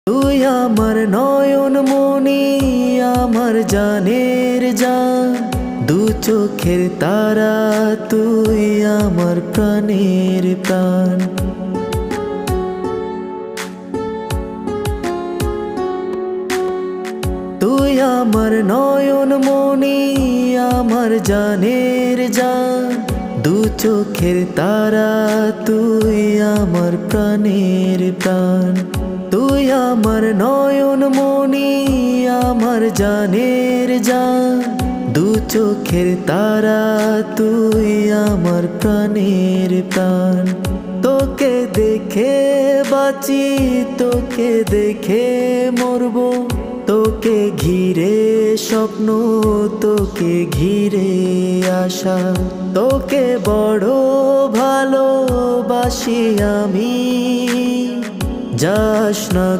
তুই আমার নয়ন মনি, আমার জানের জান, দু চোখের তারা, তুই আমার প্রাণের প্রাণ। তুই আমার নয়ন মনি, আমার জানের জান, দু চোখের তারা, তুই আমার প্রাণের প্রাণ। তুই আমার নয়ন মনি, আমার জানের জান, দু চোখের তারা, তুই আমার প্রাণের প্রাণ। তোকে দেখে বাঁচি, তোকে দেখে মরবো, তোকে ঘিরে স্বপ্ন, তোকে ঘিরে আশা। তোকে বড় ভালোবাসি আমি, যাস না